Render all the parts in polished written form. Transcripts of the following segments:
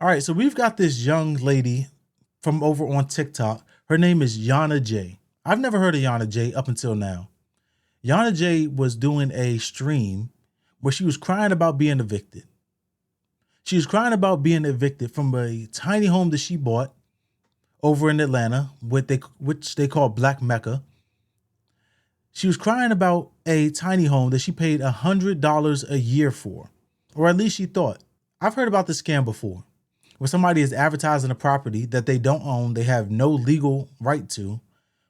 All right, so we've got this young lady from over on TikTok. Her name is Yana J. I've never heard of Yana J up until now. Yana J was doing a stream where she was crying about being evicted. She was crying about being evicted from a tiny home that she bought over in Atlanta, which they call Black Mecca. She was crying about a tiny home that she paid $100 a year for, or at least she thought. I've heard about this scam before, where somebody is advertising a property that they don't own, they have no legal right to,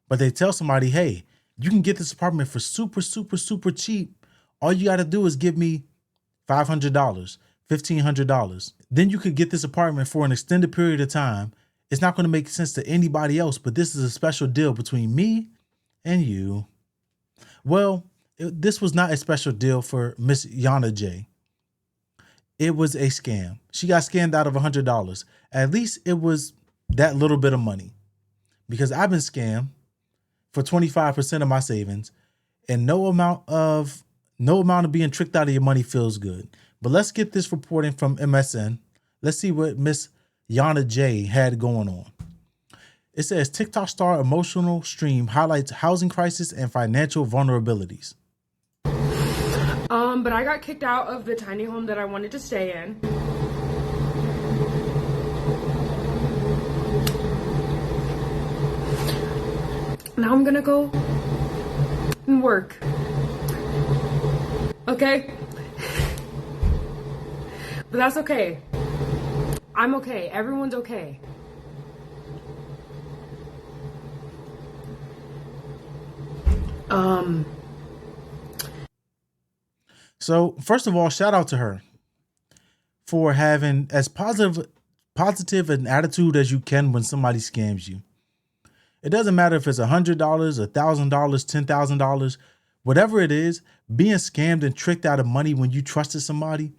but they tell somebody, hey, you can get this apartment for super, super, super cheap. All you got to do is give me $500, $1,500. Then you could get this apartment for an extended period of time. It's not going to make sense to anybody else, but this is a special deal between me and you. Well, this was not a special deal for Miss Yana J. It was a scam. She got scammed out of $100. At least it was that little bit of money, because I've been scammed for 25% of my savings, and no amount of being tricked out of your money feels good. But let's get this reporting from MSN. Let's see what Miss Yana J had going on. It says TikTok star emotional stream highlights housing crisis and financial vulnerabilities. But I got kicked out of the tiny home that I wanted to stay in. Now I'm gonna go and work. Okay? But that's okay. I'm okay. Everyone's okay. So first of all, shout out to her for having as positive an attitude as you can when somebody scams you. It doesn't matter if it's $100, $1,000, $10,000, whatever it is. Being scammed and tricked out of money when you trusted somebody,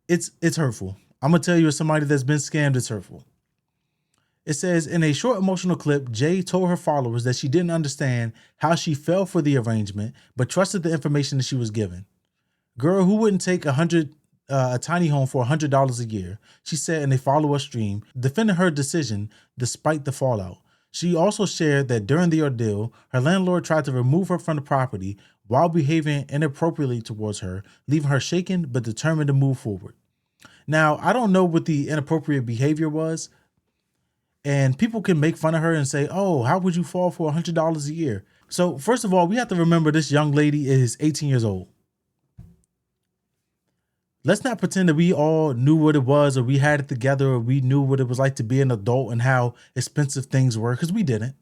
it's hurtful. I'm gonna tell you, as somebody that's been scammed, it's hurtful. It says, in a short emotional clip, Jay told her followers that she didn't understand how she fell for the arrangement, but trusted the information that she was given. Girl, who wouldn't take a tiny home for $100 a year? She said in a follow-up stream, defending her decision despite the fallout. She also shared that during the ordeal, her landlord tried to remove her from the property while behaving inappropriately towards her, leaving her shaken but determined to move forward. Now, I don't know what the inappropriate behavior was, and people can make fun of her and say, oh, how would you fall for $100 a year? So first of all, we have to remember this young lady is 18 years old. Let's not pretend that we all knew what it was, or we had it together, or we knew what it was like to be an adult and how expensive things were, because we didn't.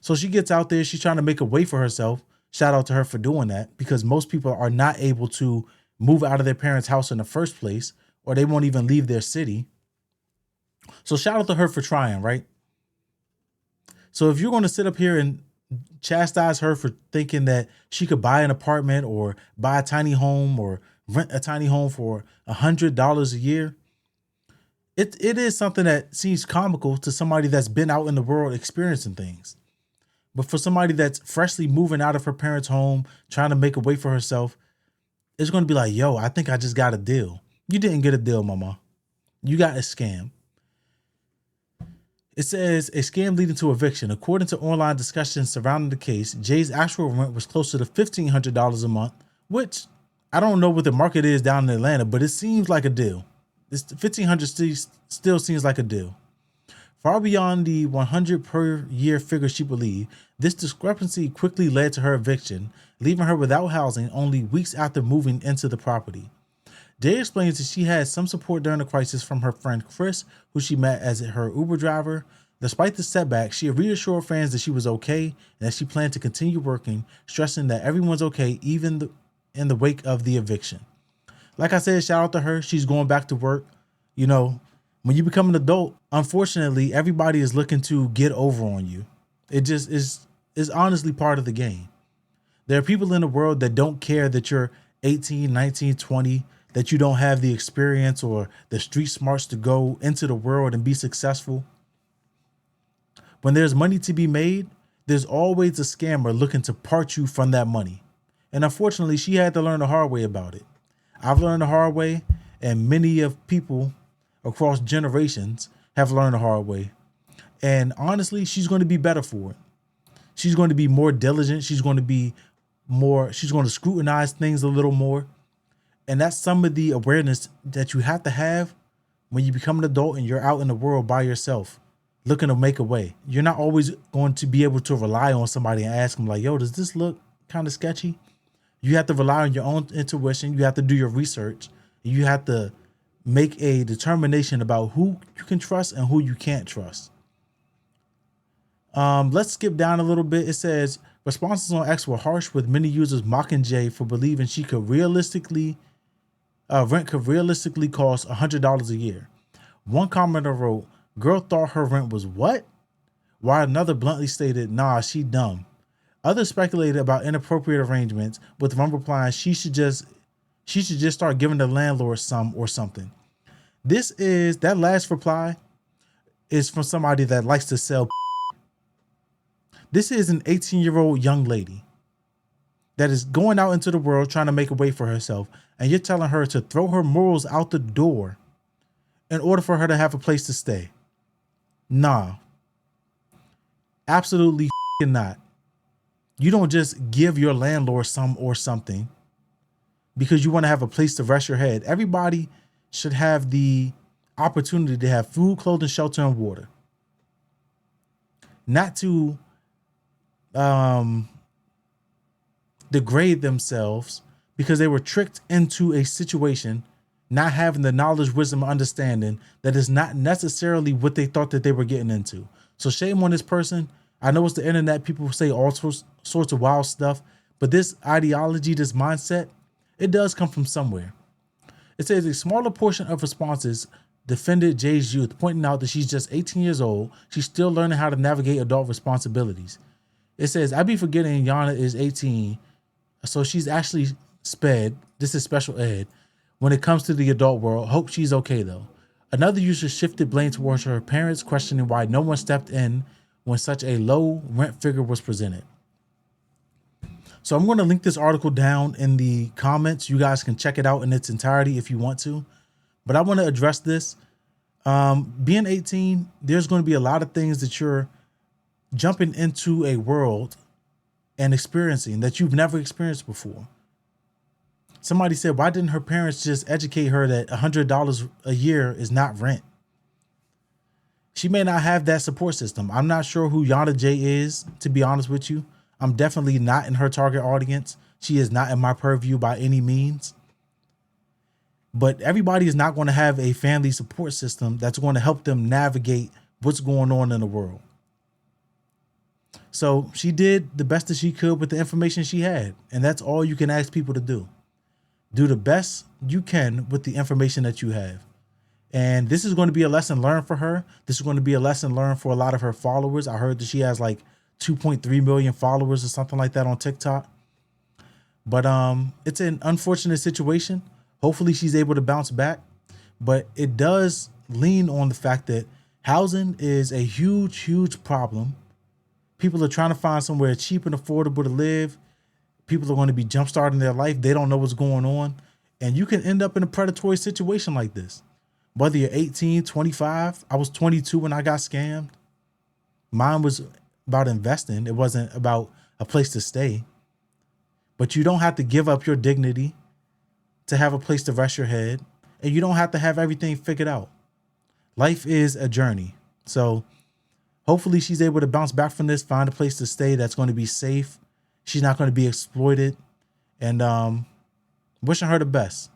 So she gets out there, she's trying to make a way for herself. Shout out to her for doing that, because most people are not able to move out of their parents' house in the first place, or they won't even leave their city. So shout out to her for trying, right? So if you're going to sit up here and chastise her for thinking that she could buy an apartment or buy a tiny home or rent a tiny home for $100 a year, it is something that seems comical to somebody that's been out in the world experiencing things. But for somebody that's freshly moving out of her parents' home, trying to make a way for herself, it's going to be like, yo, I think I just got a deal. You didn't get a deal, mama. You got a scam. It says a scam leading to eviction. According to online discussions surrounding the case, Jay's actual rent was closer to $1,500 a month, which I don't know what the market is down in Atlanta, but it seems like a deal. This $1,500 still seems like a deal. Far beyond the $100 per year figure she believed, this discrepancy quickly led to her eviction, leaving her without housing only weeks after moving into the property. Jay explains that she had some support during the crisis from her friend Chris, who she met as her Uber driver. Despite the setback, she reassured fans that she was okay and that she planned to continue working, stressing that everyone's okay even in the wake of the eviction. Like I said, shout out to her. She's going back to work. You know, when you become an adult, unfortunately, everybody is looking to get over on you. It just is honestly part of the game. There are people in the world that don't care that you're 18, 19, 20, that you don't have the experience or the street smarts to go into the world and be successful. When there's money to be made, there's always a scammer looking to part you from that money. And unfortunately, she had to learn the hard way about it. I've learned the hard way, and many of people across generations have learned the hard way. And honestly, she's going to be better for it. She's going to be more diligent. She's going to scrutinize things a little more. And that's some of the awareness that you have to have when you become an adult and you're out in the world by yourself, looking to make a way. You're not always going to be able to rely on somebody and ask them like, yo, does this look kind of sketchy? You have to rely on your own intuition. You have to do your research. You have to make a determination about who you can trust and who you can't trust. Let's skip down a little bit. It says responses on X were harsh, with many users mocking Jay for believing rent could realistically cost $100 a year. One commenter wrote, "Girl thought her rent was what?" While another bluntly stated, "Nah, she dumb." Others speculated about inappropriate arrangements, with one replying she should just start giving the landlord some or something. That last reply is from somebody that likes to sell. This is an 18-year-old young lady that is going out into the world trying to make a way for herself, and you're telling her to throw her morals out the door in order for her to have a place to stay. Nah. Absolutely not. You don't just give your landlord some or something because you want to have a place to rest your head. Everybody should have the opportunity to have food, clothing, shelter, and water. Not to degrade themselves because they were tricked into a situation, not having the knowledge, wisdom, understanding that is not necessarily what they thought that they were getting into. So shame on this person. I know it's the internet. People say all sorts of wild stuff, but this ideology, this mindset, it does come from somewhere. It says a smaller portion of responses defended Jay's youth, pointing out that she's just 18 years old. She's still learning how to navigate adult responsibilities. It says, "I be forgetting Yana is 18, so she's actually sped. This is special ed. When it comes to the adult world, hope she's okay though." Another user shifted blame towards her parents, questioning why no one stepped in when such a low rent figure was presented. So I'm going to link this article down in the comments. You guys can check it out in its entirety if you want to. But I want to address this. Being 18, there's going to be a lot of things that you're jumping into a world and experiencing that you've never experienced before. Somebody said, why didn't her parents just educate her that $100 a year is not rent? She may not have that support system. I'm not sure who Yana J is, to be honest with you. I'm definitely not in her target audience. She is not in my purview by any means. But everybody is not going to have a family support system that's going to help them navigate what's going on in the world. So she did the best that she could with the information she had. And that's all you can ask people to do. Do the best you can with the information that you have. And this is going to be a lesson learned for her. This is going to be a lesson learned for a lot of her followers. I heard that she has like 2.3 million followers or something like that on TikTok. But it's an unfortunate situation. Hopefully she's able to bounce back. But it does lean on the fact that housing is a huge, huge problem. People are trying to find somewhere cheap and affordable to live. People are going to be jumpstarting their life. They don't know what's going on. And you can end up in a predatory situation like this. Whether you're 18, 25, I was 22 when I got scammed. Mine was about investing. It wasn't about a place to stay. But you don't have to give up your dignity to have a place to rest your head. And you don't have to have everything figured out. Life is a journey. So hopefully she's able to bounce back from this, find a place to stay that's going to be safe. She's not going to be exploited. And wishing her the best.